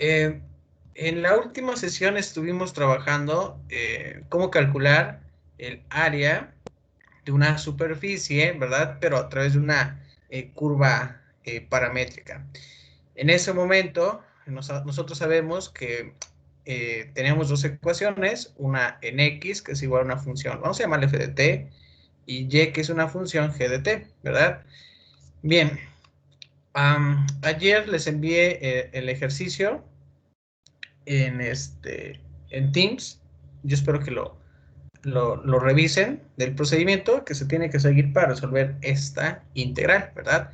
Eh, en la última sesión estuvimos trabajando cómo calcular el área de una superficie, ¿verdad? Pero a través de una curva paramétrica. En ese momento, nosotros sabemos que tenemos dos ecuaciones, una en X, que es igual a una función, vamos a llamarle f de t, y Y, que es una función g de t, ¿verdad? Bien, ayer les envié el ejercicio en Teams. Yo espero que lo revisen del procedimiento que se tiene que seguir para resolver esta integral, ¿verdad?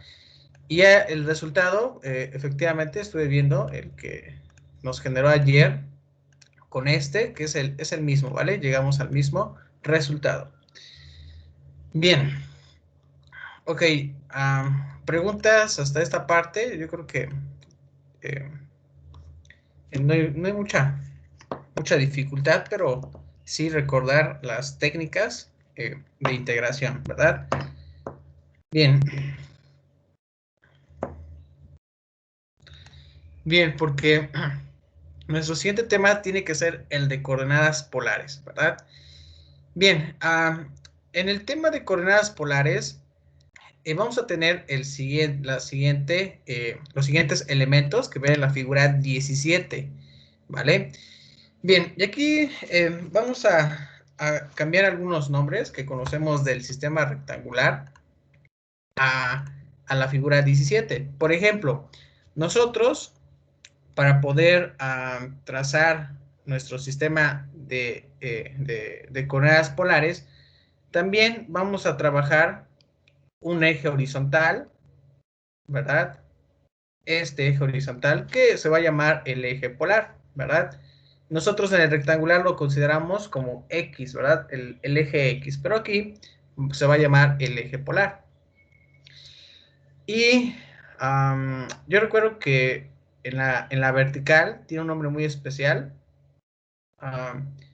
Y ya el resultado, efectivamente, estuve viendo el que nos generó ayer con este, que es el mismo, ¿vale? Llegamos al mismo resultado. Bien, ok. Preguntas hasta esta parte. Yo creo que eh, no hay mucha dificultad, pero sí recordar las técnicas de integración, ¿verdad? Bien. Bien, porque nuestro siguiente tema tiene que ser el de coordenadas polares, ¿verdad? Bien, en el tema de coordenadas polares, vamos a tener los siguientes elementos que ven en la figura 17, ¿vale? Bien, y aquí vamos a cambiar algunos nombres que conocemos del sistema rectangular a, a la figura 17. Por ejemplo, nosotros, para poder trazar nuestro sistema de coordenadas polares, también vamos a trabajar un eje horizontal, ¿verdad? Este eje horizontal que se va a llamar el eje polar, ¿verdad? Nosotros en el rectangular lo consideramos como X, ¿verdad? El eje X, pero aquí se va a llamar el eje polar. Y yo recuerdo que en la vertical tiene un nombre muy especial.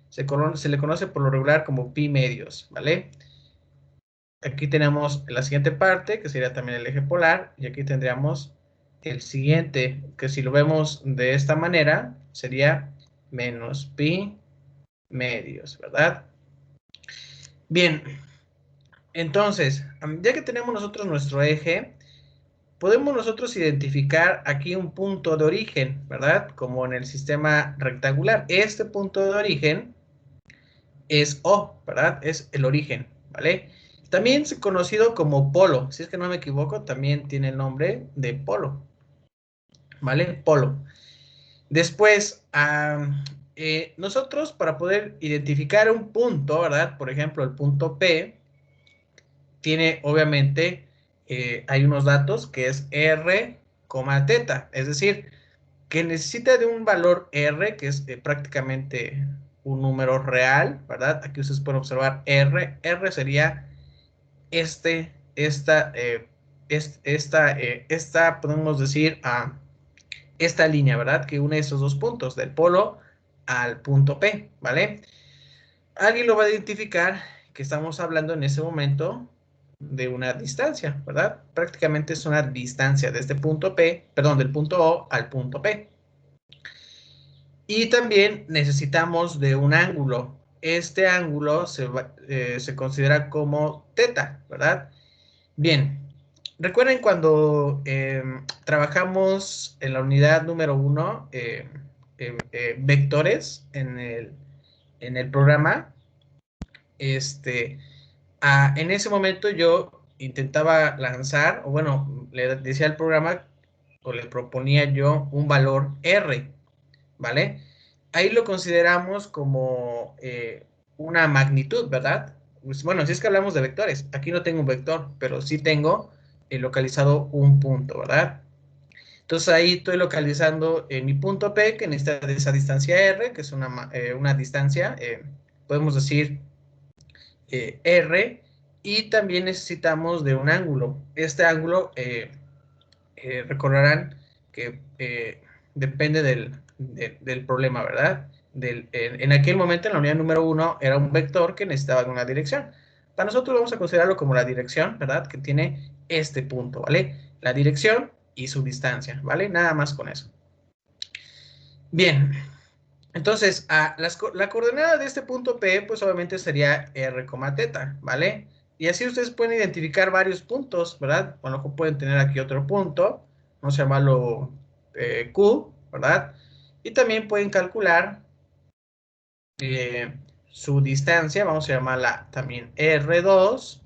Se le conoce por lo regular como pi medios, ¿vale? Aquí tenemos la siguiente parte, que sería también el eje polar, y aquí tendríamos el siguiente, que si lo vemos de esta manera, sería menos pi medios, ¿verdad? Bien, entonces, ya que tenemos nosotros nuestro eje, podemos nosotros identificar aquí un punto de origen, ¿verdad? Como en el sistema rectangular. Este punto de origen es O, ¿verdad? Es el origen, ¿vale? También es conocido como polo, si es que no me equivoco, también tiene el nombre de polo, ¿vale? Polo. Después, nosotros para poder identificar un punto, ¿verdad? Por ejemplo, el punto P, tiene obviamente, hay unos datos que es R, teta, es decir, que necesita de un valor R, que es prácticamente un número real, ¿verdad? Aquí ustedes pueden observar R sería este, esta, podemos decir, esta línea, ¿verdad? Que une estos dos puntos, del polo al punto P, ¿vale? Alguien lo va a identificar que estamos hablando en ese momento de una distancia, ¿verdad? Prácticamente es una distancia de este punto P, perdón, del punto O al punto P. Y también necesitamos de un ángulo. Este ángulo se considera como teta, ¿verdad? Bien, recuerden cuando trabajamos en la unidad número 1, vectores en el programa, en ese momento yo intentaba lanzar, o bueno, le decía al programa, o le proponía yo un valor R, ¿vale? Ahí lo consideramos como una magnitud, ¿verdad? Pues, bueno, si es que hablamos de vectores, aquí no tengo un vector, pero sí tengo localizado un punto, ¿verdad? Entonces ahí estoy localizando mi punto P, que necesita de esa distancia R, que es una distancia, podemos decir R, y también necesitamos de un ángulo. Este ángulo, recordarán que depende del problema, ¿verdad? En aquel momento, en la unidad número 1, era un vector que necesitaba una dirección. Para nosotros vamos a considerarlo como la dirección, ¿verdad? Que tiene este punto, ¿vale? La dirección y su distancia, ¿vale? Nada más con eso. Bien, entonces, la coordenada de este punto P, pues obviamente sería R, teta, ¿vale? Y así ustedes pueden identificar varios puntos, ¿verdad? A lo mejor pueden tener aquí otro punto, vamos a llamarlo Q, ¿verdad? Y también pueden calcular su distancia, vamos a llamarla también R2,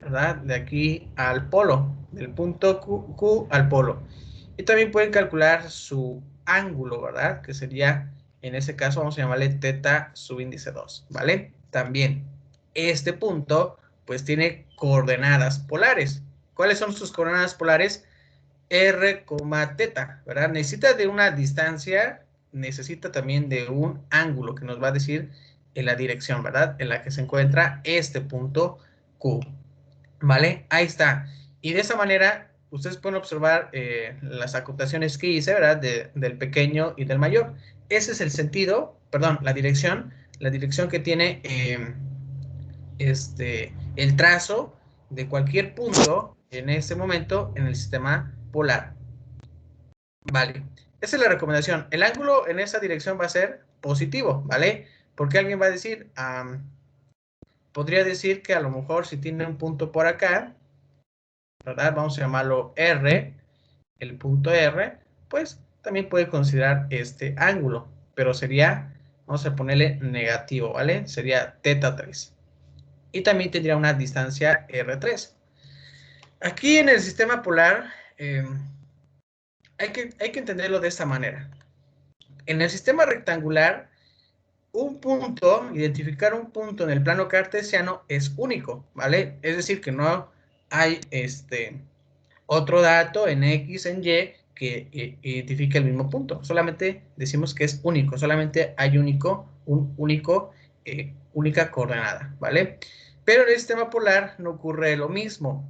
¿verdad? De aquí al polo, del punto Q al polo. Y también pueden calcular su ángulo, ¿verdad? Que sería, en ese caso, vamos a llamarle teta subíndice 2, ¿vale? También, este punto, pues tiene coordenadas polares. ¿Cuáles son sus coordenadas polares? R, teta, ¿verdad? Necesita de una distancia, necesita también de un ángulo que nos va a decir en la dirección, ¿verdad? En la que se encuentra este punto Q. ¿Vale? Ahí está. Y de esa manera, ustedes pueden observar las acotaciones que hice, ¿verdad? Del pequeño y del mayor. Ese es el sentido, perdón, la dirección que tiene el trazo de cualquier punto en este momento en el sistema polar. Vale. Esa es la recomendación. El ángulo en esa dirección va a ser positivo, ¿vale? Porque alguien va a decir, podría decir que a lo mejor si tiene un punto por acá, ¿verdad? Vamos a llamarlo R, el punto R, pues también puede considerar este ángulo, pero sería, vamos a ponerle negativo, ¿vale? Sería teta 3. Y también tendría una distancia R3. Aquí en el sistema polar hay que entenderlo de esta manera. En el sistema rectangular, un punto, identificar un punto en el plano cartesiano es único, ¿vale? Es decir, que no hay otro dato en X, en Y, que identifique el mismo punto. Solamente decimos que es único, solamente hay única coordenada, ¿vale? Pero en el sistema polar no ocurre lo mismo.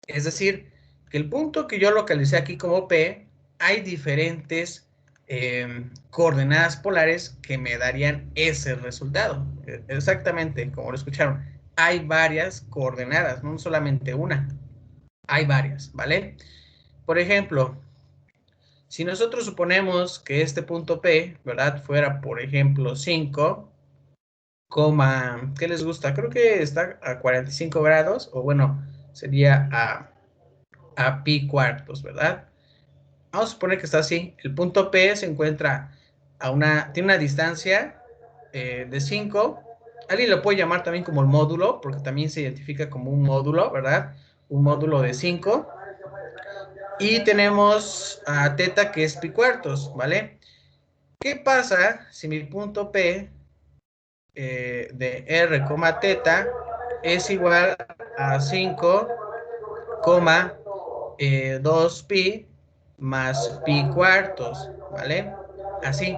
Es decir, que el punto que yo localicé aquí como P, hay diferentes coordenadas polares que me darían ese resultado. Exactamente, como lo escucharon. Hay varias coordenadas, no solamente una. Hay varias, ¿vale? Por ejemplo, si nosotros suponemos que este punto P, ¿verdad? Fuera, por ejemplo, 5, ¿qué les gusta? Creo que está a 45 grados, o bueno, sería a pi cuartos, ¿verdad? Vamos a suponer que está así. El punto P se encuentra tiene una distancia de 5. Alguien lo puede llamar también como el módulo, porque también se identifica como un módulo, ¿verdad? Un módulo de 5. Y tenemos a teta que es pi cuartos, ¿vale? ¿Qué pasa si mi punto P de R, teta es igual a 5, 2 pi más pi cuartos, ¿vale? Así.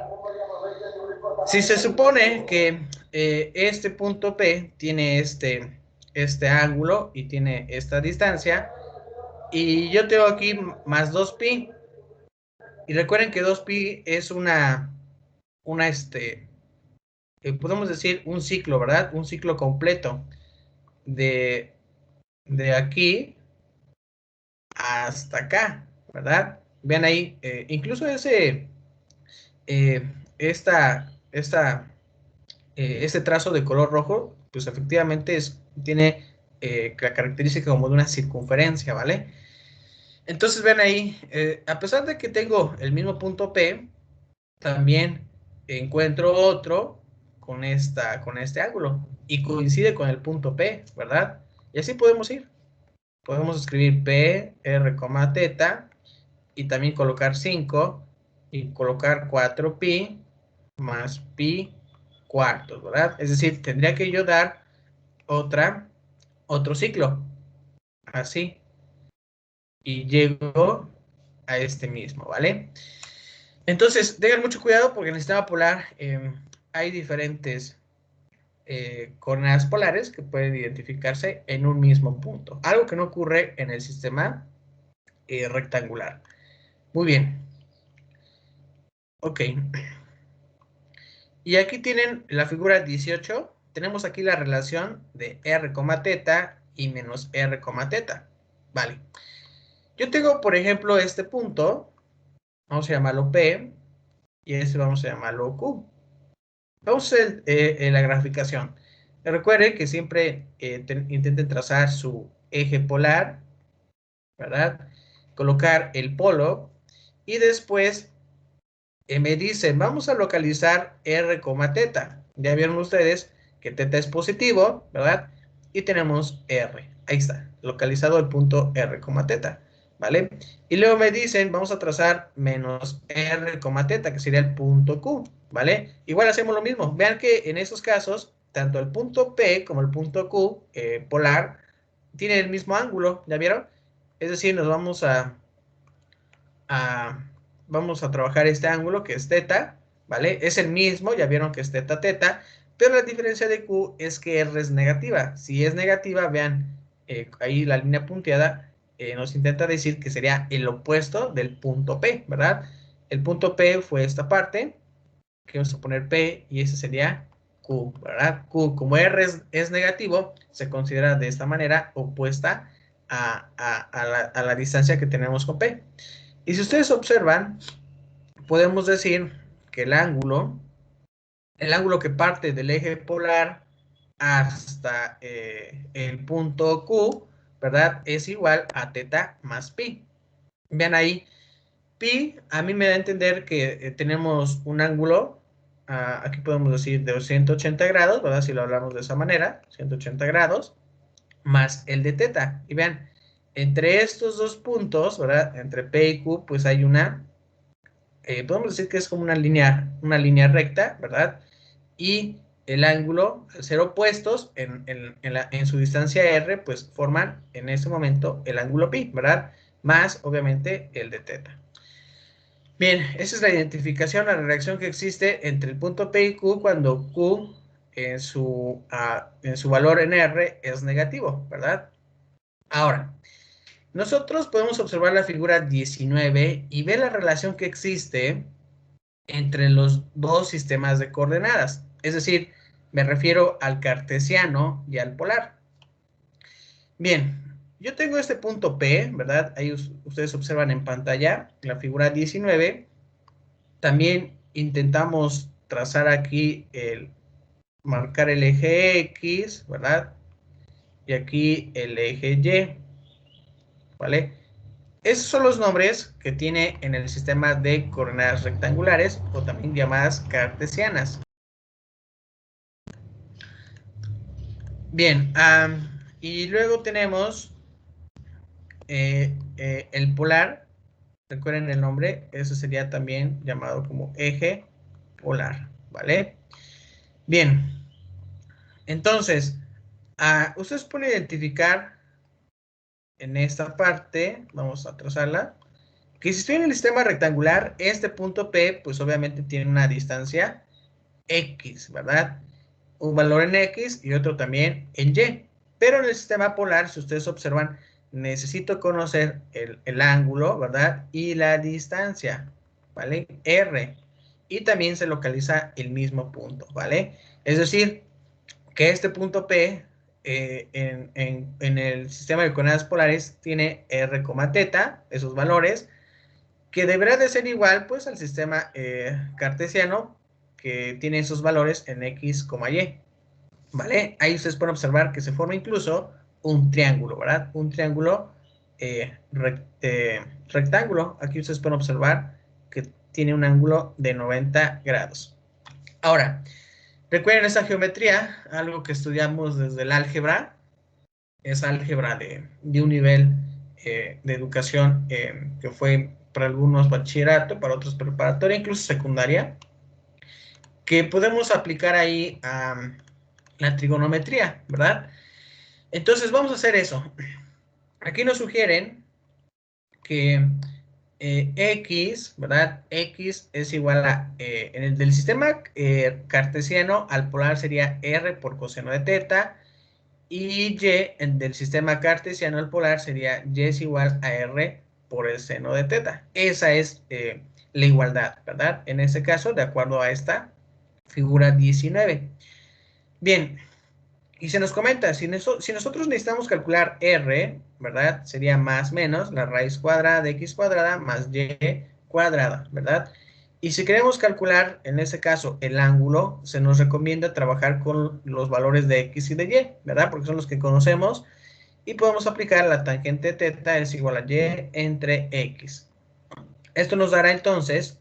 Si se supone que este punto P tiene este ángulo y tiene esta distancia, y yo tengo aquí más 2 pi, y recuerden que 2 pi es podemos decir un ciclo, ¿verdad? Un ciclo completo de, de aquí hasta acá, ¿verdad? Vean ahí, incluso eh, esta, esta, este trazo de color rojo, pues efectivamente tiene la característica como de una circunferencia, ¿vale? Entonces ven ahí, a pesar de que tengo el mismo punto P, también encuentro otro con este ángulo y coincide con el punto P, ¿verdad? Y así podemos ir. Podemos escribir P, R, teta y también colocar 5 y colocar 4 pi más pi cuartos, ¿verdad? Es decir, tendría que yo dar otro ciclo, así, y llego a este mismo, ¿vale? Entonces, tengan mucho cuidado porque en el sistema polar hay diferentes coordenadas polares que pueden identificarse en un mismo punto. Algo que no ocurre en el sistema rectangular. Muy bien. Ok. Y aquí tienen la figura 18. Tenemos aquí la relación de R, teta y menos R, teta. Vale. Yo tengo, por ejemplo, este punto. Vamos a llamarlo P. y ese vamos a llamarlo Q. Vamos a hacer la graficación. Recuerden que siempre intenten trazar su eje polar, ¿verdad? Colocar el polo y después me dicen, vamos a localizar R, teta. Ya vieron ustedes que teta es positivo, ¿verdad? Y tenemos R. Ahí está, localizado el punto R, teta, ¿vale? Y luego me dicen, vamos a trazar menos R, teta, que sería el punto Q, ¿vale? Igual hacemos lo mismo. Vean que en esos casos, tanto el punto P como el punto Q polar tienen el mismo ángulo, ¿ya vieron? Es decir, nos a, vamos a trabajar este ángulo que es teta, ¿vale? Es el mismo, ya vieron que es teta, teta, pero la diferencia de Q es que R es negativa. Si es negativa, vean, ahí la línea punteada nos intenta decir que sería el opuesto del punto P, ¿verdad? El punto P fue esta parte, que vamos a poner P, y ese sería Q, ¿verdad? Q, como R es negativo, se considera de esta manera opuesta a la distancia que tenemos con P. Y si ustedes observan, podemos decir que el ángulo que parte del eje polar hasta el punto Q, ¿verdad? Es igual a teta más pi. Vean ahí, pi a mí me da a entender que tenemos un ángulo, aquí podemos decir de 180 grados, ¿verdad? Si lo hablamos de esa manera, 180 grados, más el de teta. Y vean, entre estos dos puntos, ¿verdad? Entre P y Q, pues hay podemos decir que es como una línea recta, ¿verdad? Y el ángulo, al ser opuestos en su distancia R, pues forman en ese momento el ángulo pi, ¿verdad? Más, obviamente, el de teta. Bien, esa es la identificación, la relación que existe entre el punto P y Q cuando Q en su valor en R es negativo, ¿verdad? Ahora, nosotros podemos observar la figura 19 y ver la relación que existe entre los dos sistemas de coordenadas. Es decir, me refiero al cartesiano y al polar. Bien, yo tengo este punto P, ¿verdad? Ahí ustedes observan en pantalla la figura 19. También intentamos trazar aquí marcar el eje X, ¿verdad? Y aquí el eje Y, ¿vale? Esos son los nombres que tiene en el sistema de coordenadas rectangulares o también llamadas cartesianas. Bien, y luego tenemos el polar. Recuerden el nombre, eso sería también llamado como eje polar, ¿vale? Bien, entonces, ustedes pueden identificar en esta parte, vamos a trazarla, que si estoy en el sistema rectangular, este punto P, pues obviamente tiene una distancia X, ¿verdad? Un valor en X y otro también en Y. Pero en el sistema polar, si ustedes observan, necesito conocer el ángulo, ¿verdad? Y la distancia, ¿vale? R. Y también se localiza el mismo punto, ¿vale? Es decir, que este punto P en el sistema de coordenadas polares tiene R, teta, esos valores, que deberá de ser igual pues al sistema cartesiano que tiene esos valores en X, Y, ¿vale? Ahí ustedes pueden observar que se forma incluso un triángulo, ¿verdad? Un triángulo rectángulo. Aquí ustedes pueden observar que tiene un ángulo de 90 grados. Ahora, recuerden esa geometría, algo que estudiamos desde el álgebra, es álgebra de un nivel de educación que fue para algunos bachillerato, para otros preparatoria, incluso secundaria, que podemos aplicar ahí a la trigonometría, ¿verdad? Entonces vamos a hacer eso. Aquí nos sugieren que X, ¿verdad? X es igual a, en el del sistema cartesiano, al polar sería R por coseno de teta, y Y del sistema cartesiano al polar sería Y es igual a R por el seno de teta. Esa es la igualdad, ¿verdad? En este caso, de acuerdo a esta figura 19. Bien, y se nos comenta, si nosotros necesitamos calcular R, ¿verdad? Sería más menos la raíz cuadrada de X cuadrada más Y cuadrada, ¿verdad? Y si queremos calcular, en este caso, el ángulo, se nos recomienda trabajar con los valores de x y de y, ¿verdad? Porque son los que conocemos. Y podemos aplicar la tangente teta es igual a y entre x. Esto nos dará entonces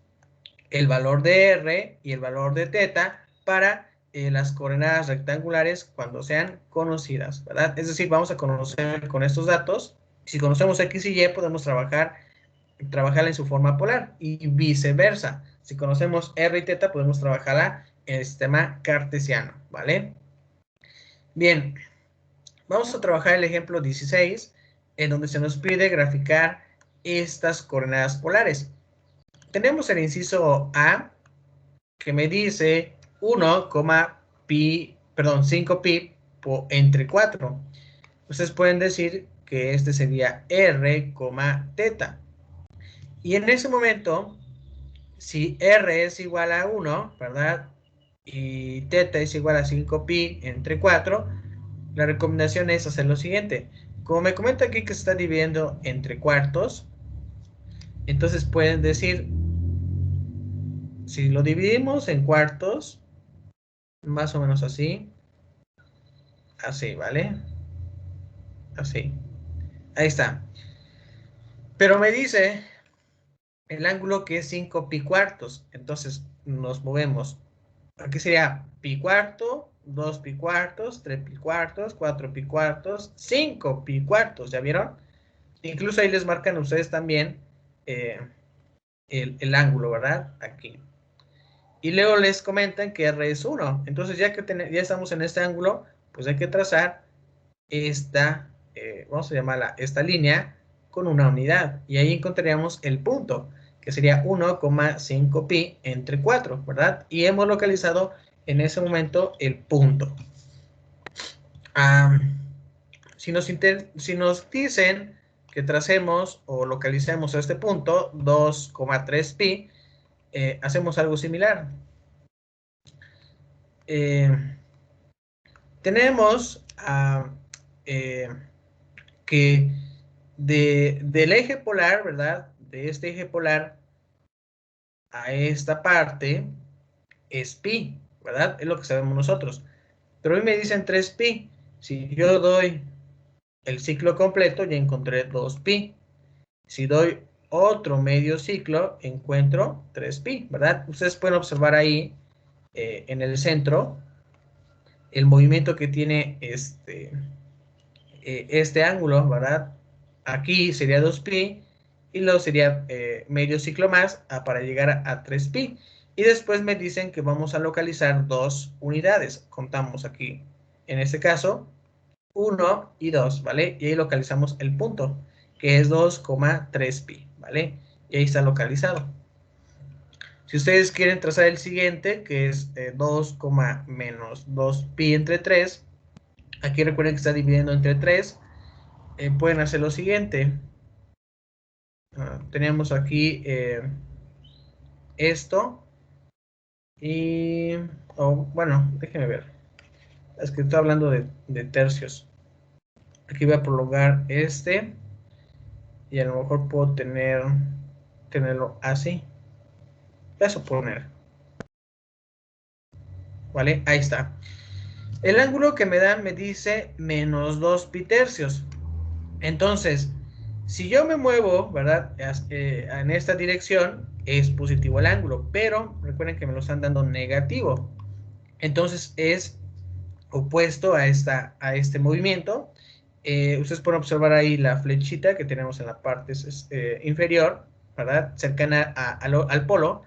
el valor de r y el valor de teta para las coordenadas rectangulares cuando sean conocidas, ¿verdad? Es decir, vamos a conocer con estos datos. Si conocemos x y y, podemos trabajarla en su forma polar y viceversa. Si conocemos r y teta, podemos trabajarla en el sistema cartesiano, ¿vale? Bien, vamos a trabajar el ejemplo 16, en donde se nos pide graficar estas coordenadas polares. Tenemos el inciso A, que me dice 5pi entre 4. Ustedes pueden decir que este sería r, teta. Y en ese momento, si r es igual a 1, ¿verdad? Y teta es igual a 5pi entre 4, la recomendación es hacer lo siguiente. Como me comenta aquí que se está dividiendo entre cuartos, entonces pueden decir, si lo dividimos en cuartos, más o menos así, así, ¿vale? Así. Ahí está. Pero me dice el ángulo que es 5 pi cuartos. Entonces nos movemos. Aquí sería pi cuarto, 2 pi cuartos, 3 pi cuartos, 4 pi cuartos, 5 pi cuartos. ¿Ya vieron? Incluso ahí les marcan ustedes también el ángulo, ¿verdad? Aquí. Y luego les comentan que R es 1. Entonces ya que ya estamos en este ángulo, pues hay que trazar esta, vamos a llamarla esta línea, con una unidad. Y ahí encontraríamos el punto, que sería 1,5 pi entre 4, ¿verdad? Y hemos localizado en ese momento el punto. Si nos dicen que tracemos o localicemos este punto, 2,3 pi, hacemos algo similar. Tenemos que del eje polar, ¿verdad? De este eje polar a esta parte es pi, ¿verdad? Es lo que sabemos nosotros. Pero hoy me dicen 3 pi. Si yo doy el ciclo completo, ya encontré 2 pi. Si doy otro medio ciclo, encuentro 3 pi, ¿verdad? Ustedes pueden observar ahí en el centro el movimiento que tiene este ángulo, ¿verdad? Aquí sería 2pi y luego sería medio ciclo más para llegar a 3pi. Y después me dicen que vamos a localizar dos unidades. Contamos aquí, en este caso, 1 y 2, ¿vale? Y ahí localizamos el punto, que es 2,3pi, ¿vale? Y ahí está localizado. Si ustedes quieren trazar el siguiente, que es 2, menos 2pi entre 3, aquí recuerden que está dividiendo entre 3, pueden hacer lo siguiente. Tenemos aquí esto y, bueno, déjenme ver. Es que estoy hablando de tercios. Aquí voy a prolongar este y a lo mejor puedo tenerlo así. Voy a suponer. ¿Vale? Ahí está. El ángulo que me dan me dice menos 2 pi tercios. Entonces, si yo me muevo, ¿verdad? En esta dirección es positivo el ángulo, pero recuerden que me lo están dando negativo. Entonces es opuesto a este movimiento. Ustedes pueden observar ahí la flechita que tenemos en la parte inferior, ¿verdad? Cercana al polo.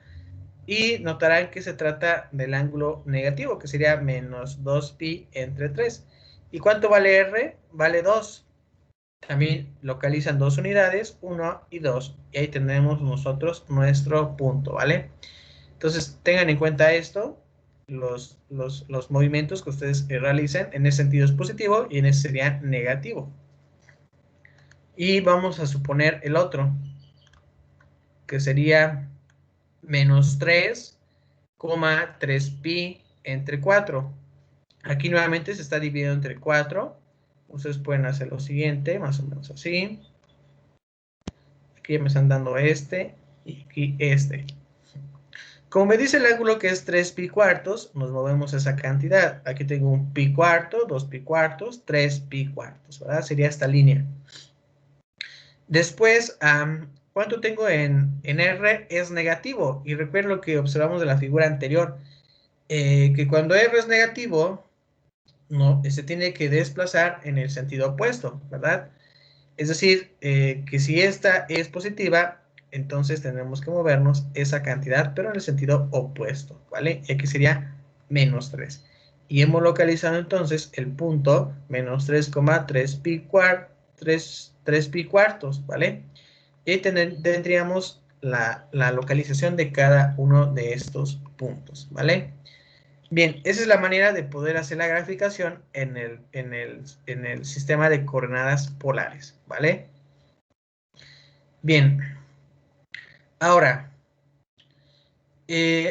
Y notarán que se trata del ángulo negativo, que sería menos 2pi entre 3. ¿Y cuánto vale R? Vale 2. También localizan dos unidades, 1 y 2. Y ahí tenemos nosotros nuestro punto, ¿vale? Entonces, tengan en cuenta esto. Los movimientos que ustedes realicen, en ese sentido es positivo y en ese sería negativo. Y vamos a suponer el otro, que sería menos 3,3pi entre 4. Aquí nuevamente se está dividiendo entre 4. Ustedes pueden hacer lo siguiente, más o menos así. Aquí me están dando este y aquí este. Como me dice el ángulo que es 3 pi cuartos, nos movemos esa cantidad. Aquí tengo un pi cuarto, 2 pi cuartos, 3 pi cuartos, ¿verdad? Sería esta línea. Después, ¿cuánto tengo en R? Es negativo. Y recuerden lo que observamos de la figura anterior, que cuando R es negativo, no, se tiene que desplazar en el sentido opuesto, ¿verdad? Es decir, que si esta es positiva, entonces tenemos que movernos esa cantidad, pero en el sentido opuesto, ¿vale? Y aquí sería menos 3. Y hemos localizado entonces el punto menos 3,3 pi, 3 pi cuartos, ¿vale? Y tendríamos la localización de cada uno de estos puntos, ¿vale? Bien, esa es la manera de poder hacer la graficación en el sistema de coordenadas polares, ¿vale? Bien, ahora,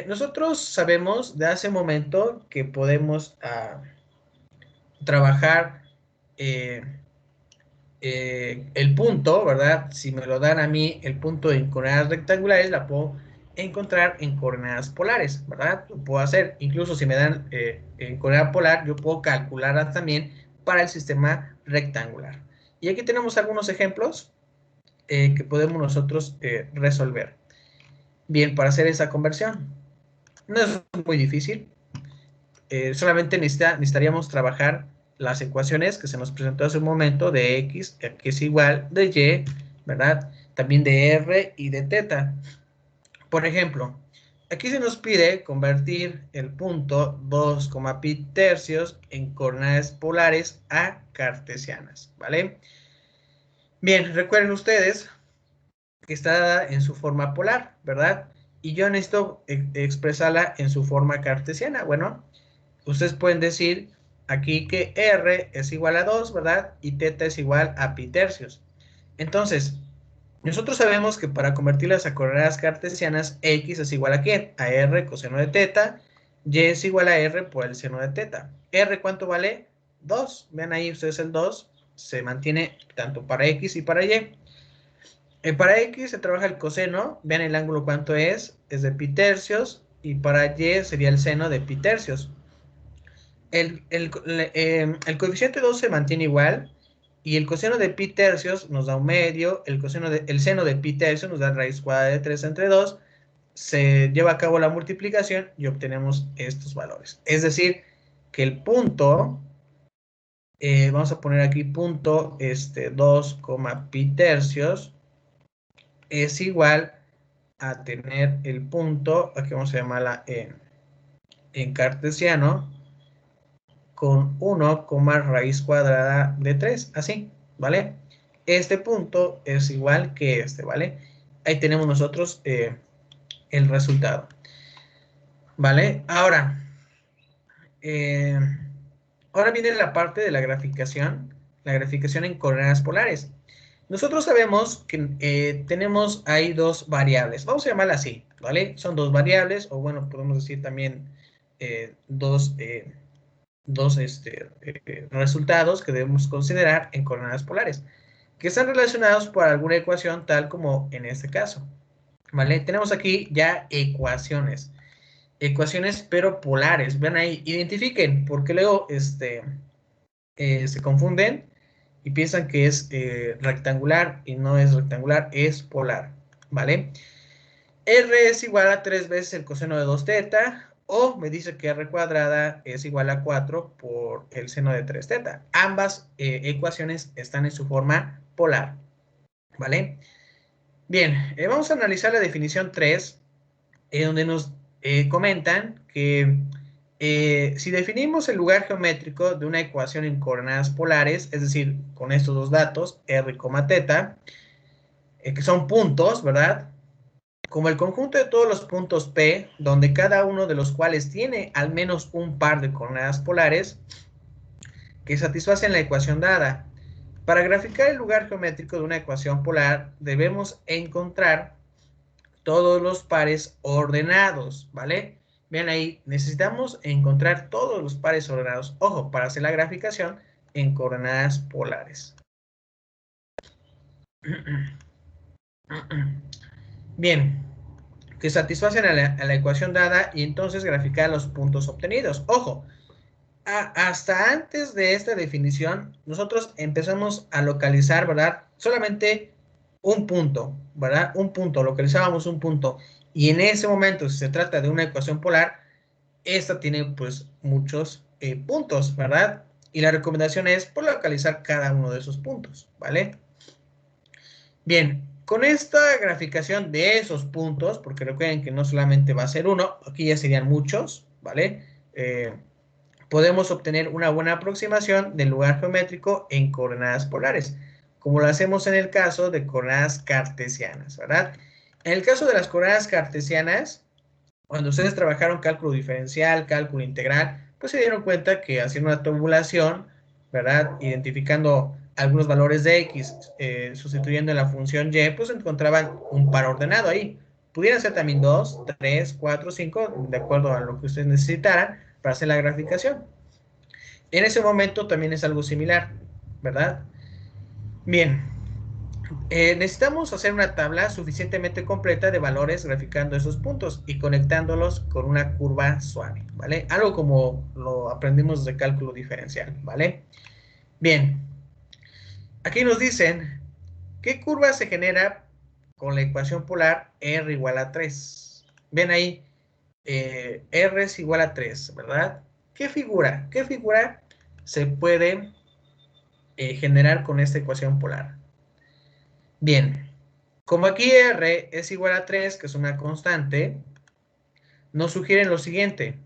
nosotros sabemos de hace un momento que podemos trabajar eh, el punto, ¿verdad? Si me lo dan a mí el punto en coordenadas rectangulares, la puedo encontrar en coordenadas polares, ¿verdad? Lo puedo hacer. Incluso si me dan en coordenada polar, yo puedo calcularla también para el sistema rectangular. Y aquí tenemos algunos ejemplos que podemos nosotros resolver. Bien, para hacer esa conversión. No es muy difícil. Solamente necesitaríamos trabajar las ecuaciones que se nos presentó hace un momento de x, que es igual de y, ¿verdad? También de r y de teta. Por ejemplo, aquí se nos pide convertir el punto 2, pi tercios en coordenadas polares a cartesianas, ¿vale? Bien, recuerden ustedes que está dada en su forma polar, ¿verdad? Y yo necesito expresarla en su forma cartesiana. Bueno, ustedes pueden decir aquí que R es igual a 2, ¿verdad? Y teta es igual a pi tercios. Entonces, nosotros sabemos que para convertirlas a coordenadas cartesianas, X es igual a ¿qué? A R coseno de teta, Y es igual a R por el seno de teta. ¿R cuánto vale? 2. Vean ahí ustedes el 2, se mantiene tanto para X y para Y. Para X se trabaja el coseno, vean el ángulo cuánto es de pi tercios, y para Y sería el seno de pi tercios. El coeficiente 2 se mantiene igual, y el coseno de pi tercios nos da un medio, el seno de pi tercios nos da raíz cuadrada de 3 entre 2, se lleva a cabo la multiplicación y obtenemos estos valores. Es decir, que el punto, vamos a poner aquí punto 2, pi tercios, es igual a tener el punto, aquí vamos a llamarla en cartesiano, con 1, raíz cuadrada de 3, así, ¿vale? Este punto es igual que este, ¿vale? Ahí tenemos nosotros el resultado, ¿vale? Eh, ahora viene la parte de la graficación en coordenadas polares. Nosotros sabemos que tenemos ahí dos variables, vamos a llamarla así, ¿vale? Son dos variables, o bueno, podemos decir también dos resultados que debemos considerar en coordenadas polares, que están relacionados por alguna ecuación tal como en este caso, ¿vale? Tenemos aquí ya ecuaciones pero polares. Ven ahí, identifiquen, porque luego se confunden y piensan que es rectangular y no es rectangular, es polar, ¿vale? R es igual a 3 veces el coseno de 2 teta, o me dice que R cuadrada es igual a 4 por el seno de 3 teta. Ambas ecuaciones están en su forma polar, ¿vale? Bien, vamos a analizar la definición 3, donde nos comentan que si definimos el lugar geométrico de una ecuación en coordenadas polares, es decir, con estos dos datos, R, teta, que son puntos, ¿verdad? Como el conjunto de todos los puntos P, donde cada uno de los cuales tiene al menos un par de coordenadas polares que satisfacen la ecuación dada. Para graficar el lugar geométrico de una ecuación polar, debemos encontrar todos los pares ordenados, ¿vale? Vean ahí, necesitamos encontrar todos los pares ordenados. Ojo, para hacer la graficación en coordenadas polares. Bien, que satisfacen a la ecuación dada y entonces graficar los puntos obtenidos. Ojo, hasta antes de esta definición, nosotros empezamos a localizar, ¿verdad? Solamente un punto, ¿verdad? Un punto, localizábamos un punto. Y en ese momento, si se trata de una ecuación polar, esta tiene pues muchos puntos, ¿verdad? Y la recomendación es por localizar cada uno de esos puntos, ¿vale? Bien, con esta graficación de esos puntos, porque recuerden que no solamente va a ser uno, aquí ya serían muchos, ¿vale? Podemos obtener una buena aproximación del lugar geométrico en coordenadas polares, como lo hacemos en el caso de coordenadas cartesianas, ¿verdad? En el caso de las coordenadas cartesianas, cuando ustedes trabajaron cálculo diferencial, cálculo integral, pues se dieron cuenta que haciendo una tabulación, ¿verdad? Identificando algunos valores de X, sustituyendo la función Y, pues encontraban un par ordenado ahí. Pudieran ser también 2, 3, 4, 5, de acuerdo a lo que ustedes necesitaran para hacer la graficación. En ese momento también es algo similar, ¿verdad? Bien, necesitamos hacer una tabla suficientemente completa de valores graficando esos puntos y conectándolos con una curva suave, ¿vale? Algo como lo aprendimos de cálculo diferencial, ¿vale? Bien, aquí nos dicen, ¿qué curva se genera con la ecuación polar R igual a 3? Ven ahí, R es igual a 3, ¿verdad? ¿Qué figura se puede generar con esta ecuación polar? Bien, como aquí R es igual a 3, que es una constante, nos sugieren lo siguiente,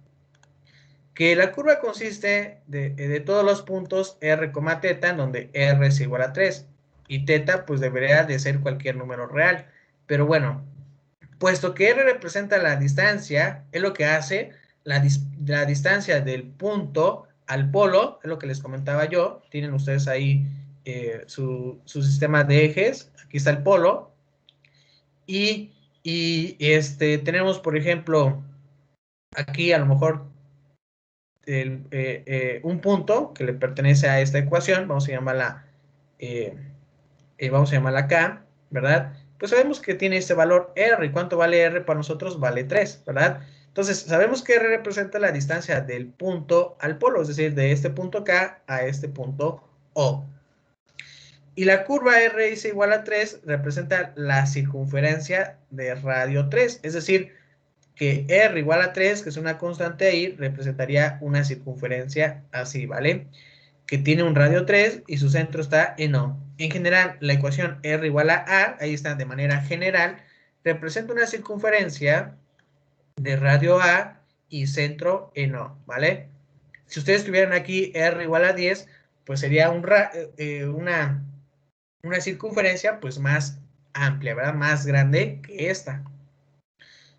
que la curva consiste de todos los puntos R, teta, en donde R es igual a 3, y teta pues debería de ser cualquier número real. Pero bueno, puesto que R representa la distancia, es lo que hace la distancia del punto al polo, es lo que les comentaba yo, tienen ustedes ahí su sistema de ejes, aquí está el polo, y tenemos, por ejemplo, aquí a lo mejor un punto que le pertenece a esta ecuación, eh, vamos a llamarla K, ¿verdad? Pues sabemos que tiene este valor R, ¿y cuánto vale R para nosotros? Vale 3, ¿verdad? Entonces, sabemos que R representa la distancia del punto al polo, es decir, de este punto K a este punto O. Y la curva R es igual a 3 representa la circunferencia de radio 3, es decir, que R igual a 3, que es una constante ahí, representaría una circunferencia así, ¿vale? Que tiene un radio 3 y su centro está en O. En general, la ecuación R igual a, ahí está de manera general, representa una circunferencia de radio A y centro en O, ¿vale? Si ustedes tuvieran aquí R igual a 10, pues sería una circunferencia pues más amplia, ¿verdad? Más grande que esta.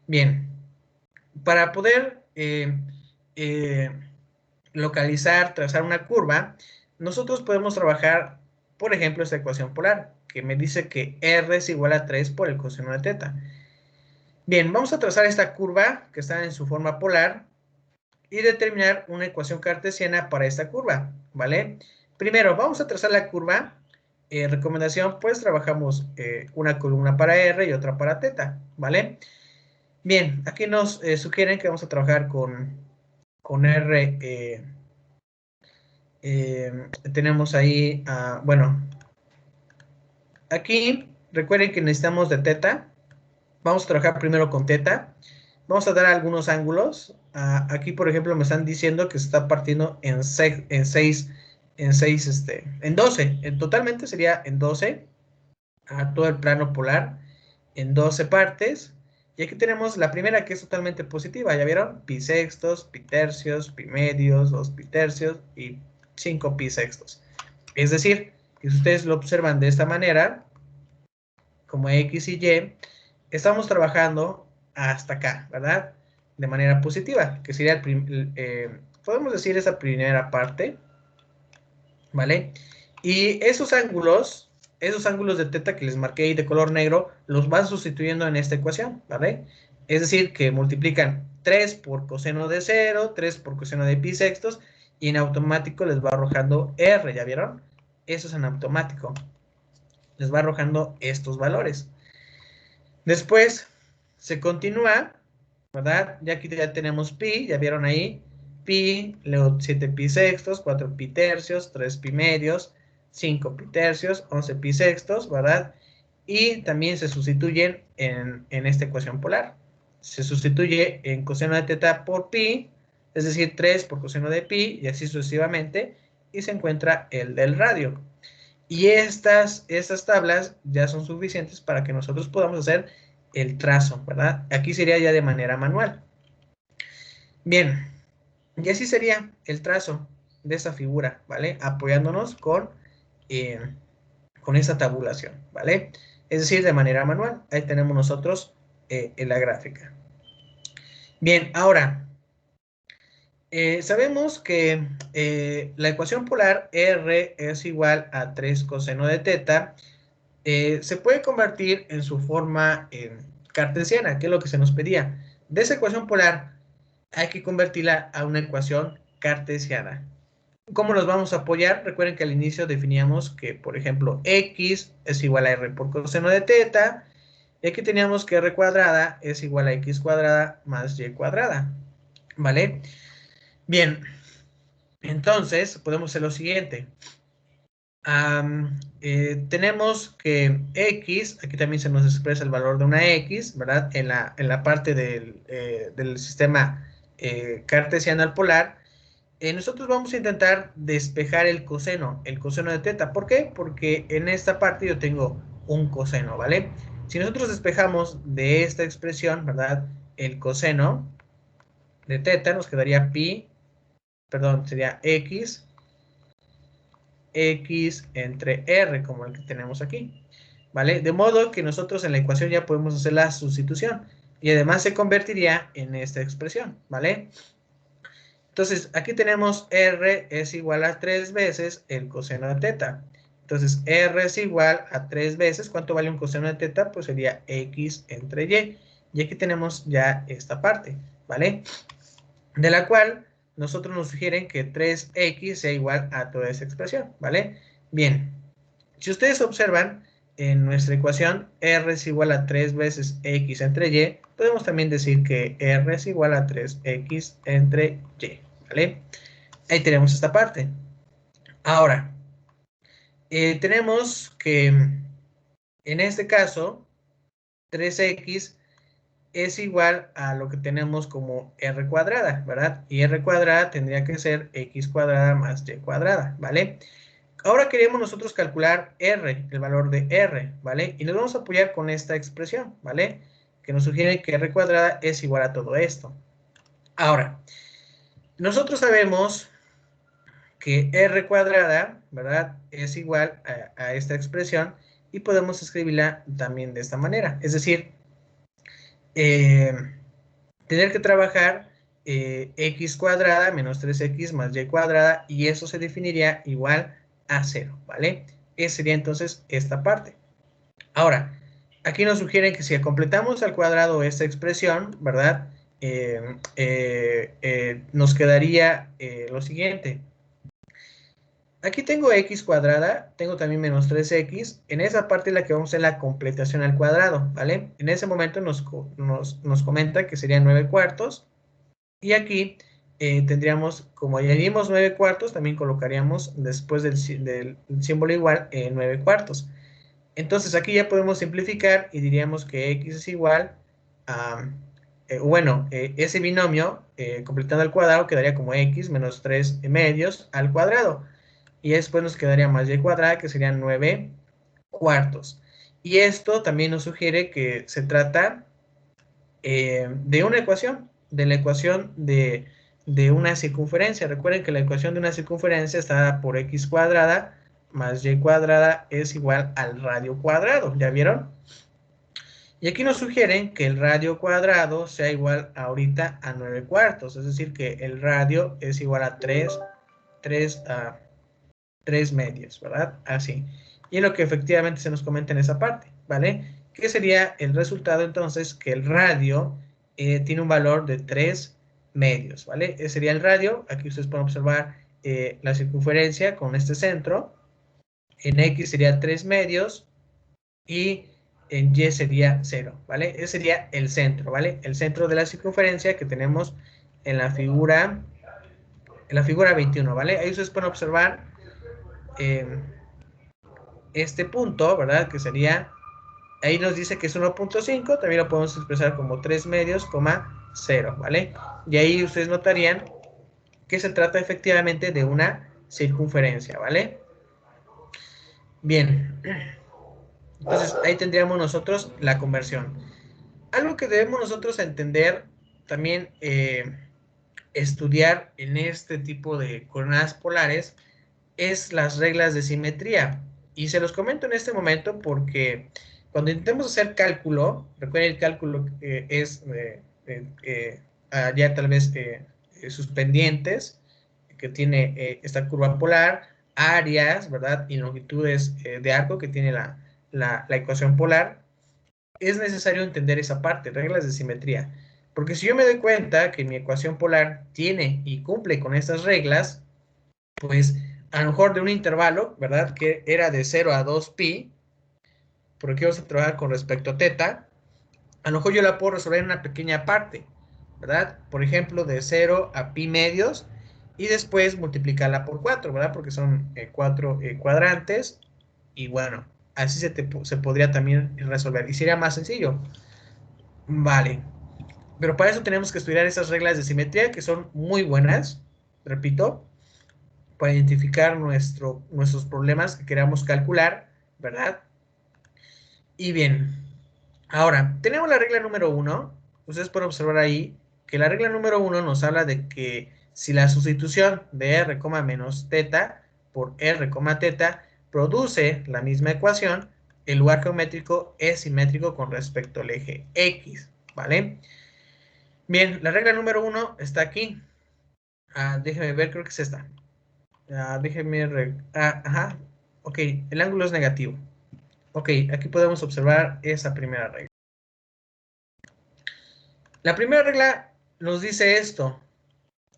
Bien, para poder eh, localizar, trazar una curva, nosotros podemos trabajar, por ejemplo, esta ecuación polar, que me dice que R es igual a 3 por el coseno de teta. Bien, vamos a trazar esta curva que está en su forma polar y determinar una ecuación cartesiana para esta curva, ¿vale? Primero, vamos a trazar la curva. Recomendación, pues trabajamos una columna para R y otra para teta, ¿vale? Bien, aquí nos sugieren que vamos a trabajar con R. Tenemos ahí, bueno, aquí recuerden que necesitamos de teta. Vamos a trabajar primero con teta. Vamos a dar algunos ángulos. Aquí, por ejemplo, me están diciendo que se está partiendo en 12. Totalmente sería en 12, a todo el plano polar, en 12 partes. Y aquí tenemos la primera que es totalmente positiva, ¿ya vieron? Pi sextos, pi tercios, pi medios, 2 pi tercios y 5 pi sextos. Es decir, que si ustedes lo observan de esta manera, como X y Y, estamos trabajando hasta acá, ¿verdad? De manera positiva, que sería podemos decir esa primera parte, ¿vale? Y esos ángulos de teta que les marqué ahí de color negro, los van sustituyendo en esta ecuación, ¿vale? Es decir, que multiplican 3 por coseno de 0, 3 por coseno de pi sextos, y en automático les va arrojando R, ¿ya vieron? Eso es en automático. Les va arrojando estos valores. Después, se continúa, ¿verdad? Ya aquí ya tenemos pi, ya vieron ahí, pi, luego 7 pi sextos, 4 pi tercios, 3 pi medios, 5 pi tercios, 11 pi sextos, ¿verdad? Y también se sustituyen en esta ecuación polar. Se sustituye en coseno de teta por pi, es decir, 3 por coseno de pi, y así sucesivamente, y se encuentra el del radio. Y estas tablas ya son suficientes para que nosotros podamos hacer el trazo, ¿verdad? Aquí sería ya de manera manual. Bien, y así sería el trazo de esa figura, ¿vale? Apoyándonos con esa tabulación, ¿vale? Es decir, de manera manual. Ahí tenemos nosotros en la gráfica. Bien, ahora, sabemos que la ecuación polar R es igual a 3 coseno de teta. Se puede convertir en su forma cartesiana, que es lo que se nos pedía. De esa ecuación polar hay que convertirla a una ecuación cartesiana. ¿Cómo nos vamos a apoyar? Recuerden que al inicio definíamos que, por ejemplo, x es igual a r por coseno de teta, y aquí teníamos que r cuadrada es igual a x cuadrada más y cuadrada, ¿vale? Bien, entonces podemos hacer lo siguiente. Tenemos que x, aquí también se nos expresa el valor de una x, ¿verdad? En la parte del sistema cartesiano al polar. Nosotros vamos a intentar despejar el coseno de teta. ¿Por qué? Porque en esta parte yo tengo un coseno, ¿vale? Si nosotros despejamos de esta expresión, ¿verdad? El coseno de teta, nos quedaría pi, perdón, sería x entre r, como el que tenemos aquí, ¿vale? De modo que nosotros en la ecuación ya podemos hacer la sustitución y además se convertiría en esta expresión, ¿vale? Entonces, aquí tenemos r es igual a 3 veces el coseno de teta. Entonces, r es igual a 3 veces, ¿cuánto vale un coseno de teta? Pues sería x entre y. Y aquí tenemos ya esta parte, ¿vale? De la cual nosotros nos sugieren que 3x sea igual a toda esa expresión, ¿vale? Bien, si ustedes observan, en nuestra ecuación r es igual a 3 veces x entre y, podemos también decir que r es igual a 3x entre y, ¿vale? Ahí tenemos esta parte. Ahora, tenemos que en este caso 3x es igual a lo que tenemos como r cuadrada, ¿verdad? Y r cuadrada tendría que ser x cuadrada más y cuadrada, ¿vale? Ahora queremos nosotros calcular r, el valor de r, ¿vale? Y nos vamos a apoyar con esta expresión, ¿vale? Que nos sugiere que r cuadrada es igual a todo esto. Ahora, nosotros sabemos que r cuadrada, ¿verdad? Es igual a esta expresión y podemos escribirla también de esta manera. Es decir, tener que trabajar x cuadrada menos 3x más y cuadrada, y eso se definiría igual a 0, ¿vale? Esa sería entonces esta parte. Ahora, aquí nos sugieren que si completamos al cuadrado esta expresión, ¿verdad? Nos quedaría lo siguiente. Aquí tengo x cuadrada, tengo también menos 3x. En esa parte es la que vamos a hacer la completación al cuadrado, ¿vale? En ese momento nos comenta que serían 9 cuartos. Y aquí tendríamos, como añadimos 9 cuartos, también colocaríamos después del símbolo igual 9 cuartos. Entonces aquí ya podemos simplificar y diríamos que x es igual a, ese binomio completando al cuadrado quedaría como x menos 3 medios al cuadrado. Y después nos quedaría más y cuadrada, que serían 9 cuartos. Y esto también nos sugiere que se trata de una ecuación, de la ecuación de una circunferencia. Recuerden que la ecuación de una circunferencia está dada por x cuadrada más y cuadrada es igual al radio cuadrado. ¿Ya vieron? Y aquí nos sugieren que el radio cuadrado sea igual ahorita a 9 cuartos. Es decir, que el radio es igual a 3 medios, ¿verdad? Así. Y es lo que efectivamente se nos comenta en esa parte, ¿vale? ¿Qué sería el resultado entonces? Que el radio tiene un valor de 3 medios, ¿vale? Ese sería el radio. Aquí ustedes pueden observar la circunferencia con este centro. En X sería 3 medios y en Y sería 0, ¿vale? Ese sería el centro, ¿vale? El centro de la circunferencia que tenemos en la figura 21, ¿vale? Ahí ustedes pueden observar este punto, ¿verdad? Que sería, ahí nos dice que es 1.5, también lo podemos expresar como 3 medios, coma 0, ¿vale? Y ahí ustedes notarían que se trata efectivamente de una circunferencia, ¿vale? Bien, entonces ahí tendríamos nosotros la conversión. Algo que debemos nosotros entender también, estudiar en este tipo de coordenadas polares, es las reglas de simetría. Y se los comento en este momento porque cuando intentemos hacer cálculo, recuerden el cálculo es ya tal vez sus pendientes, que tiene esta curva polar, áreas, ¿verdad? Y longitudes de arco que tiene la ecuación polar. Es necesario entender esa parte, reglas de simetría. Porque si yo me doy cuenta que mi ecuación polar tiene y cumple con estas reglas, pues a lo mejor de un intervalo, ¿verdad? Que era de 0 a 2pi, porque vamos a trabajar con respecto a teta, a lo mejor yo la puedo resolver en una pequeña parte, ¿verdad? Por ejemplo, de 0 a pi medios, y después multiplicarla por 4, ¿verdad? Porque son 4 cuadrantes, y bueno, así se podría también resolver, y sería más sencillo. Vale, pero para eso tenemos que estudiar esas reglas de simetría que son muy buenas, repito, para identificar nuestros problemas que queramos calcular, ¿verdad? Y bien, ahora, tenemos la regla número 1. Ustedes pueden observar ahí que la regla número 1 nos habla de que si la sustitución de r, menos teta por r, teta produce la misma ecuación, el lugar geométrico es simétrico con respecto al eje X, ¿vale? Bien, la regla número 1 está aquí. Déjenme ver, creo que es esta. Ajá. Ok, el ángulo es negativo. Ok, aquí podemos observar esa primera regla. La primera regla nos dice esto.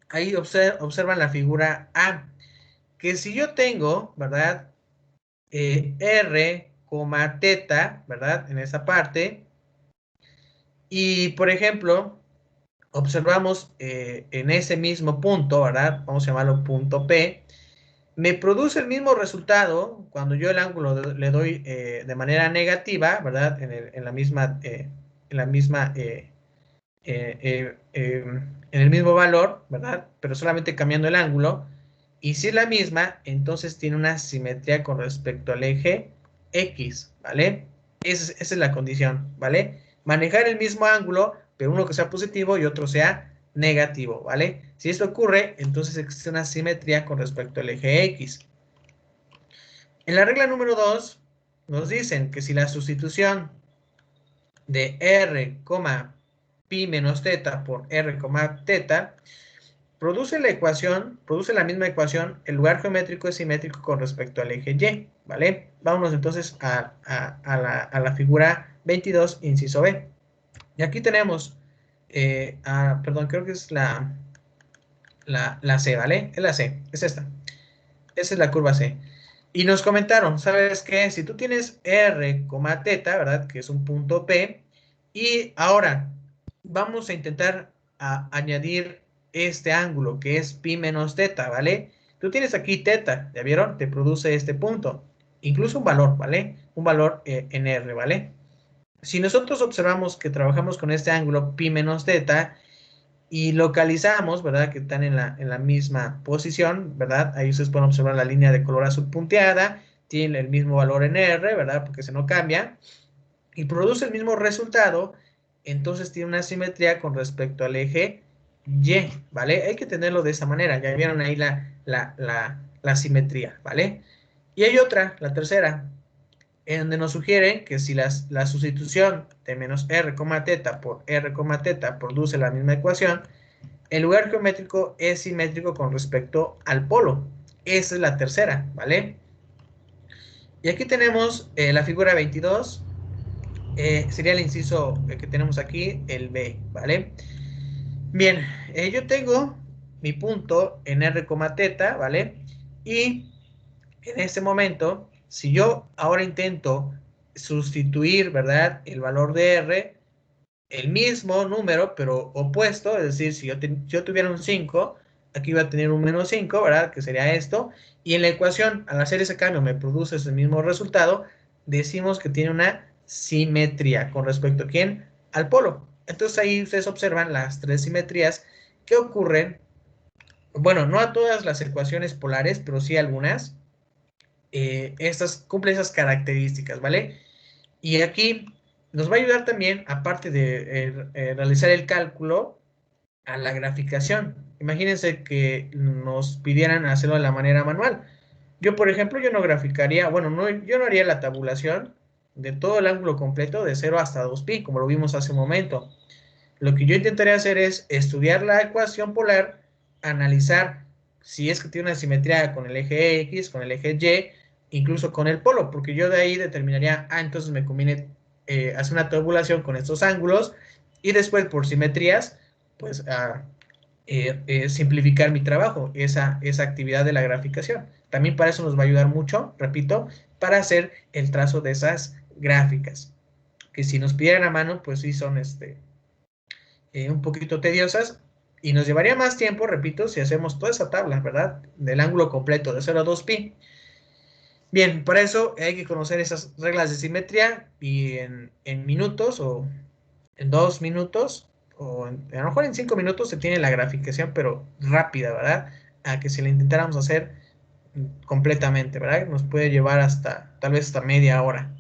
Ahí observan la figura A. Que si yo tengo, ¿verdad? R, teta, ¿verdad? En esa parte. Y, por ejemplo, observamos en ese mismo punto, ¿verdad? Vamos a llamarlo punto P. Me produce el mismo resultado cuando yo el ángulo le doy de manera negativa, ¿verdad? En la misma, en el mismo valor, ¿verdad? Pero solamente cambiando el ángulo. Y si es la misma, entonces tiene una simetría con respecto al eje X, ¿vale? Esa es la condición, ¿vale? Manejar el mismo ángulo, pero uno que sea positivo y otro sea negativo, ¿vale? Si esto ocurre, entonces existe una simetría con respecto al eje X. En la regla número 2 nos dicen que si la sustitución de r, pi menos teta por r, teta produce la misma ecuación, el lugar geométrico es simétrico con respecto al eje Y, ¿vale? Vámonos entonces a la figura 22, inciso B. Y aquí tenemos, perdón, creo que es la C, ¿vale? Es la C, es esta. Esa es la curva C. Y nos comentaron, ¿sabes qué? Si tú tienes R, teta, ¿verdad? Que es un punto P. Y ahora vamos a intentar añadir este ángulo que es pi menos teta, ¿vale? Tú tienes aquí teta, ¿ya vieron? Te produce este punto. Incluso un valor, ¿vale? Un valor en R, ¿vale? Si nosotros observamos que trabajamos con este ángulo pi menos teta, y localizamos, ¿verdad? Que están en la misma posición, ¿verdad? Ahí ustedes pueden observar la línea de color azul punteada, tiene el mismo valor en R, ¿verdad? Porque se no cambia, y produce el mismo resultado, entonces tiene una simetría con respecto al eje Y, ¿vale? Hay que tenerlo de esa manera, ya vieron ahí la simetría, ¿vale? Y hay otra, la tercera, en donde nos sugieren que si la sustitución de menos r, teta por r, teta produce la misma ecuación, el lugar geométrico es simétrico con respecto al polo. Esa es la tercera, ¿vale? Y aquí tenemos la figura 22, sería el inciso que tenemos aquí, el B, ¿vale? Bien, yo tengo mi punto en r, teta, ¿vale? Y en este momento, si yo ahora intento sustituir, ¿verdad? El valor de R, el mismo número, pero opuesto, es decir, si yo tuviera un 5, aquí va a tener un menos 5, ¿verdad? Que sería esto. Y en la ecuación, al hacer ese cambio, me produce ese mismo resultado. Decimos que tiene una simetría con respecto a ¿quién? Al polo. Entonces ahí ustedes observan las tres simetrías que ocurren. Bueno, no a todas las ecuaciones polares, pero sí algunas. Estas cumplen esas características, ¿vale? Y aquí nos va a ayudar también, aparte de realizar el cálculo, a la graficación. Imagínense que nos pidieran hacerlo de la manera manual. Yo, por ejemplo, yo no graficaría, bueno, no, yo no haría la tabulación de todo el ángulo completo de 0 hasta 2pi, como lo vimos hace un momento. Lo que yo intentaría hacer es estudiar la ecuación polar, analizar si es que tiene una simetría con el eje X, con el eje Y, incluso con el polo, porque yo de ahí determinaría, entonces me conviene hacer una tabulación con estos ángulos y después por simetrías, pues simplificar mi trabajo, esa actividad de la graficación. También para eso nos va a ayudar mucho, repito, para hacer el trazo de esas gráficas, que si nos pidieran a mano, pues sí son un poquito tediosas y nos llevaría más tiempo, repito, si hacemos toda esa tabla, ¿verdad? Del ángulo completo de 0 a 2pi. Bien, para eso hay que conocer esas reglas de simetría y en minutos o en 2 minutos o a lo mejor en 5 minutos se tiene la graficación, pero rápida, ¿verdad? A que si la intentáramos hacer completamente, ¿verdad? Nos puede llevar hasta, tal vez hasta media hora.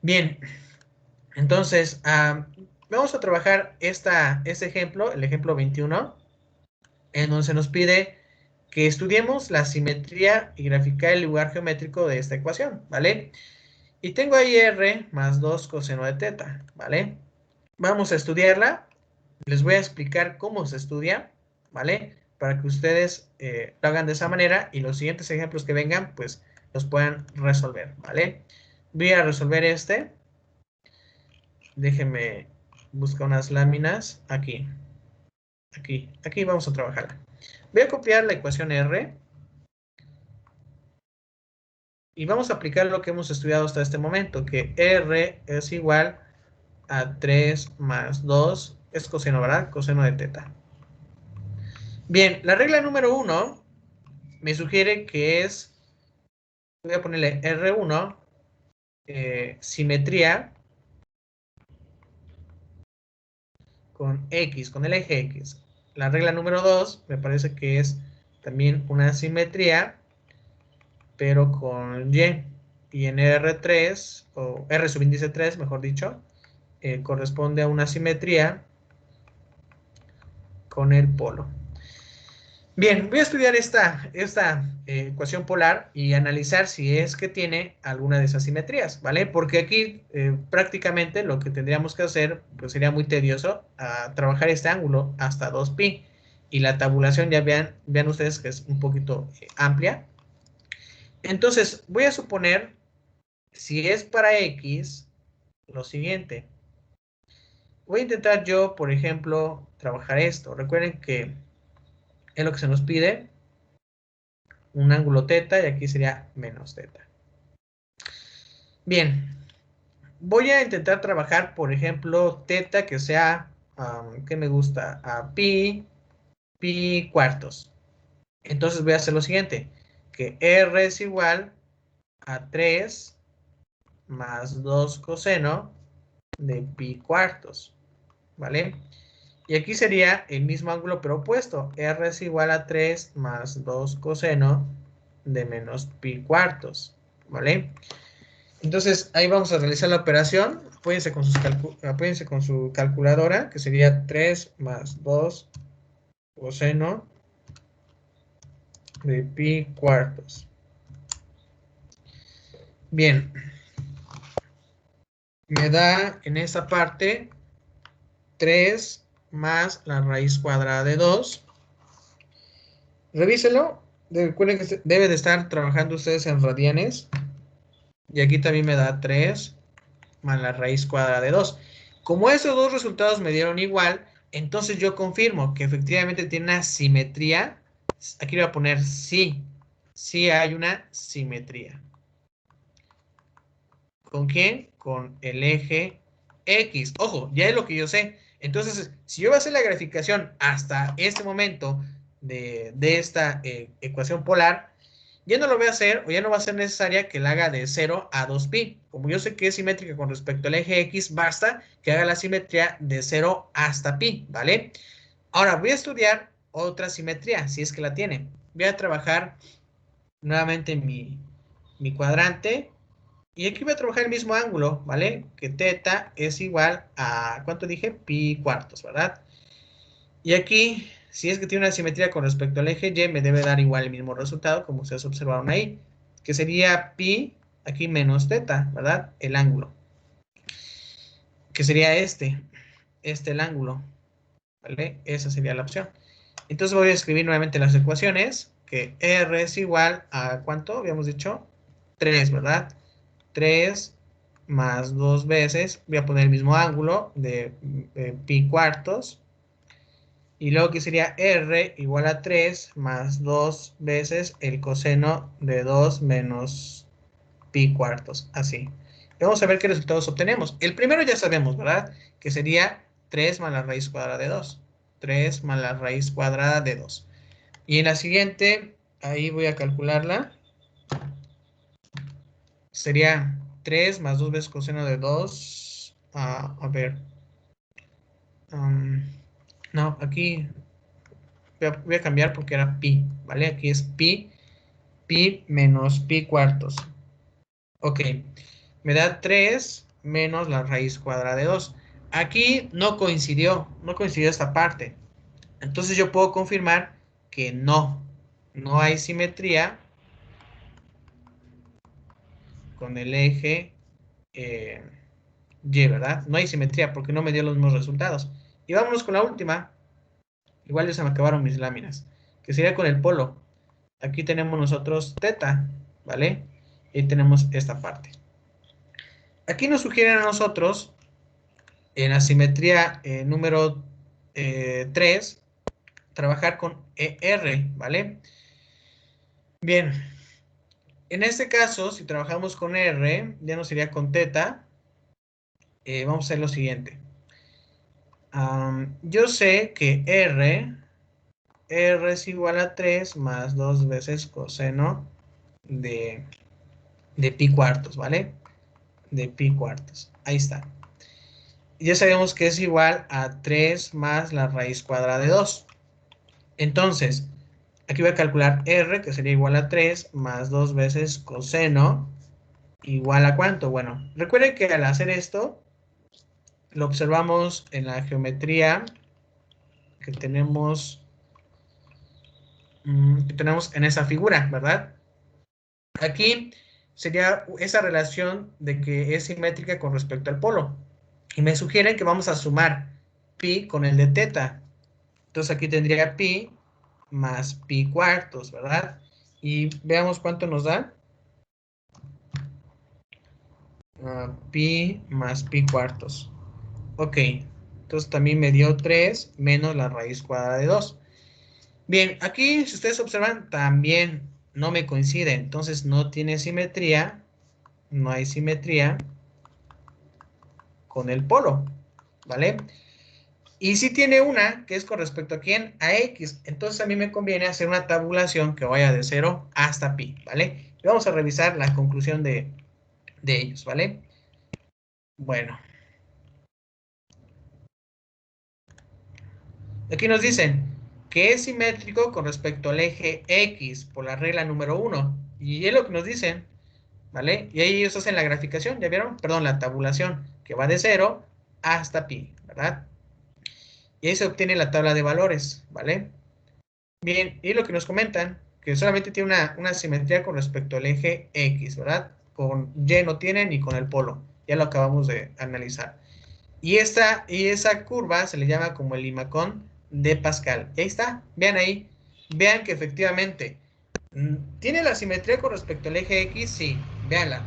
Bien, entonces, vamos a trabajar este ejemplo, el ejemplo 21, en donde se nos pide que estudiemos la simetría y graficar el lugar geométrico de esta ecuación, ¿vale? Y tengo ahí R más 2 coseno de teta, ¿vale? Vamos a estudiarla. Les voy a explicar cómo se estudia, ¿vale? Para que ustedes lo hagan de esa manera y los siguientes ejemplos que vengan, pues los puedan resolver, ¿vale? Voy a resolver este. Déjenme buscar unas láminas. Aquí. Aquí vamos a trabajar. Voy a copiar la ecuación R y vamos a aplicar lo que hemos estudiado hasta este momento, que R es igual a 3 más 2, es coseno, ¿verdad? Coseno de teta. Bien, la regla número 1 me sugiere que es, voy a ponerle R1, simetría con X, con el eje X. La regla número 2 me parece que es también una simetría, pero con Y. Y en R3, o R subíndice 3, mejor dicho, corresponde a una simetría con el polo. Bien, voy a estudiar esta ecuación polar y analizar si es que tiene alguna de esas simetrías, ¿vale? Porque aquí prácticamente lo que tendríamos que hacer, pues sería muy tedioso, trabajar este ángulo hasta 2pi. Y la tabulación ya vean ustedes que es un poquito amplia. Entonces, voy a suponer, si es para X, lo siguiente. Voy a intentar yo, por ejemplo, trabajar esto. Recuerden que es lo que se nos pide, un ángulo teta, y aquí sería menos teta. Bien, voy a intentar trabajar, por ejemplo, teta que sea, ¿qué me gusta? Pi cuartos. Entonces voy a hacer lo siguiente, que R es igual a 3 más 2 coseno de pi cuartos, ¿vale? Y aquí sería el mismo ángulo pero opuesto. R es igual a 3 más 2 coseno de menos pi cuartos, ¿vale? Entonces ahí vamos a realizar la operación. Apóyense con su calculadora, que sería 3 más 2 coseno de pi cuartos. Bien, me da en esta parte 3 más la raíz cuadrada de 2. Revíselo. Recuerden que debe de estar trabajando ustedes en radianes. Y aquí también me da 3 más la raíz cuadrada de 2. Como esos dos resultados me dieron igual, entonces yo confirmo que efectivamente tiene una simetría. Aquí voy a poner sí. Sí hay una simetría. ¿Con quién? Con el eje X. Ojo, ya es lo que yo sé. Entonces, si yo voy a hacer la graficación hasta este momento de esta ecuación polar, ya no lo voy a hacer, o ya no va a ser necesaria que la haga de 0 a 2pi. Como yo sé que es simétrica con respecto al eje X, basta que haga la simetría de 0 hasta pi, ¿vale? Ahora voy a estudiar otra simetría, si es que la tiene. Voy a trabajar nuevamente mi cuadrante. Y aquí voy a trabajar el mismo ángulo, ¿vale? Que teta es igual a, ¿cuánto dije? Pi cuartos, ¿verdad? Y aquí, si es que tiene una simetría con respecto al eje Y, me debe dar igual el mismo resultado, como ustedes observaron ahí, que sería pi, aquí menos teta, ¿verdad? El ángulo, que sería este el ángulo, ¿vale? Esa sería la opción. Entonces voy a escribir nuevamente las ecuaciones, que R es igual a, ¿cuánto? Habíamos dicho 3, ¿verdad? 3 más 2 veces, voy a poner el mismo ángulo de pi cuartos, y luego que sería R igual a 3 más 2 veces el coseno de 2 menos pi cuartos, así. Vamos a ver qué resultados obtenemos. El primero ya sabemos, ¿verdad? Que sería 3 más la raíz cuadrada de 2. 3 más la raíz cuadrada de 2. Y en la siguiente, ahí voy a calcularla. Sería 3 más 2 veces coseno de 2. A ver. No, aquí voy a cambiar porque era pi, ¿vale? Aquí es pi, pi menos pi cuartos. Ok, me da 3 menos la raíz cuadrada de 2. Aquí no coincidió esta parte. Entonces yo puedo confirmar que no hay simetría con el eje eh, Y, ¿verdad? No hay simetría porque no me dio los mismos resultados. Y vámonos con la última. Igual ya se me acabaron mis láminas. Que sería con el polo. Aquí tenemos nosotros teta, ¿vale? Y tenemos esta parte. Aquí nos sugieren a nosotros, en la simetría número 3, trabajar con ER, ¿vale? Bien, en este caso, si trabajamos con R, ya no sería con teta. Vamos a hacer lo siguiente. Yo sé que R es igual a 3 más 2 veces coseno de, de pi cuartos, ¿vale? De pi cuartos. Ahí está. Ya sabemos que es igual a 3 más la raíz cuadrada de 2. Entonces, aquí voy a calcular R, que sería igual a 3 más 2 veces coseno, igual a ¿cuánto? Bueno, recuerden que al hacer esto, lo observamos en la geometría que tenemos en esa figura, ¿verdad? Aquí sería esa relación de que es simétrica con respecto al polo. Y me sugieren que vamos a sumar pi con el de teta. Entonces aquí tendría pi más pi cuartos, ¿verdad? Y veamos cuánto nos da. Pi más pi cuartos. Ok, entonces también me dio 3 menos la raíz cuadrada de 2. Bien, aquí si ustedes observan también no me coincide, entonces no tiene simetría, no hay simetría con el polo, ¿vale? Y sí tiene una, que es con respecto a quién, a X. Entonces a mí me conviene hacer una tabulación que vaya de 0 hasta pi, ¿vale? Y vamos a revisar la conclusión de ellos, ¿vale? Bueno, aquí nos dicen que es simétrico con respecto al eje X por la regla número 1. Y es lo que nos dicen, ¿vale? Y ahí ellos hacen la graficación, ¿ya vieron? Perdón, la tabulación, que va de 0 hasta pi, ¿verdad? Y ahí se obtiene la tabla de valores, ¿vale? Bien, y lo que nos comentan, que solamente tiene una simetría con respecto al eje X, ¿verdad? Con Y no tiene ni con el polo, ya lo acabamos de analizar. Y esa curva se le llama como el limacón de Pascal. Y ahí está, vean ahí, vean que efectivamente, ¿tiene la simetría con respecto al eje X? Sí, véanla.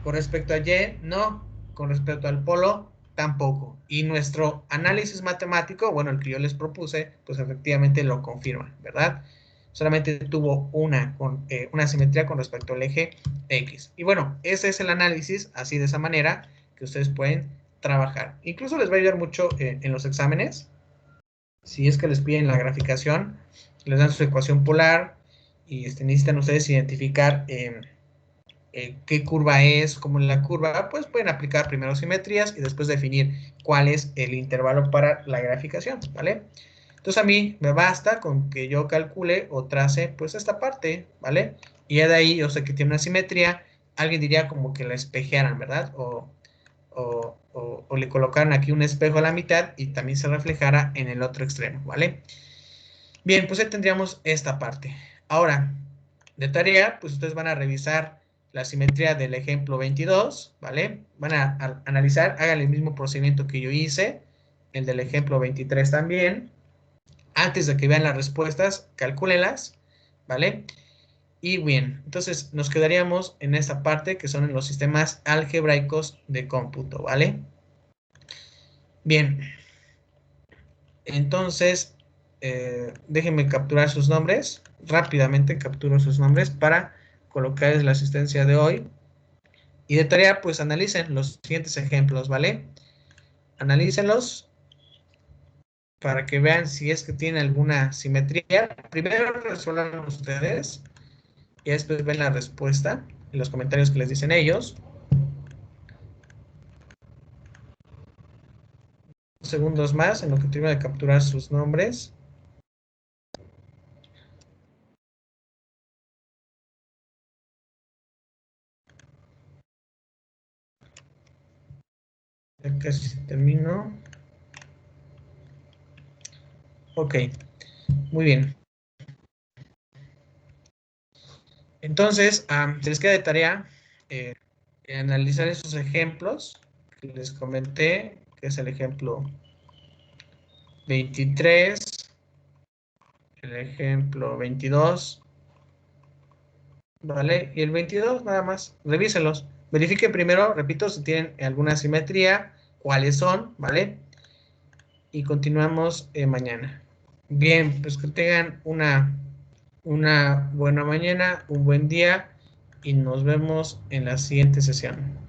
Con respecto a Y, no. Con respecto al polo, tampoco. Y nuestro análisis matemático, bueno, el que yo les propuse, pues efectivamente lo confirma, ¿verdad? solamente tuvo una simetría con respecto al eje X. Y bueno, ese es el análisis, así de esa manera que ustedes pueden trabajar. Incluso les va a ayudar mucho en los exámenes, si es que les piden la graficación, les dan su ecuación polar y necesitan ustedes identificar qué curva es, como en la curva, pues pueden aplicar primero simetrías y después definir cuál es el intervalo para la graficación, ¿vale? Entonces a mí me basta con que yo calcule o trace pues esta parte, ¿vale? Y ya de ahí yo sé que tiene una simetría, alguien diría como que la espejearan, ¿verdad? O le colocaran aquí un espejo a la mitad y también se reflejara en el otro extremo, ¿vale? Bien, pues ya tendríamos esta parte. Ahora, de tarea, pues ustedes van a revisar la simetría del ejemplo 22, ¿vale? Van a analizar, hagan el mismo procedimiento que yo hice, el del ejemplo 23 también. Antes de que vean las respuestas, calcúlenlas, ¿vale? Y bien, entonces nos quedaríamos en esta parte que son en los sistemas algebraicos de cómputo, ¿vale? Bien, entonces déjenme capturar sus nombres. Rápidamente capturo sus nombres para colocarles la asistencia de hoy. Y de tarea, pues analicen los siguientes ejemplos, ¿vale? Analícenlos para que vean si es que tienen alguna simetría. Primero resuelvan ustedes y después ven la respuesta en los comentarios que les dicen ellos. Segundos más en lo que termino de capturar sus nombres. Ya casi termino. Ok, muy bien. Entonces, se les queda de tarea eh, analizar esos ejemplos que les comenté, que es el ejemplo 23, el ejemplo 22, ¿vale? Y el 22 nada más, revísenlos. Verifiquen primero, repito, si tienen alguna simetría, cuáles son, ¿vale? Y continuamos mañana. Bien, pues que tengan una buena mañana, un buen día y nos vemos en la siguiente sesión.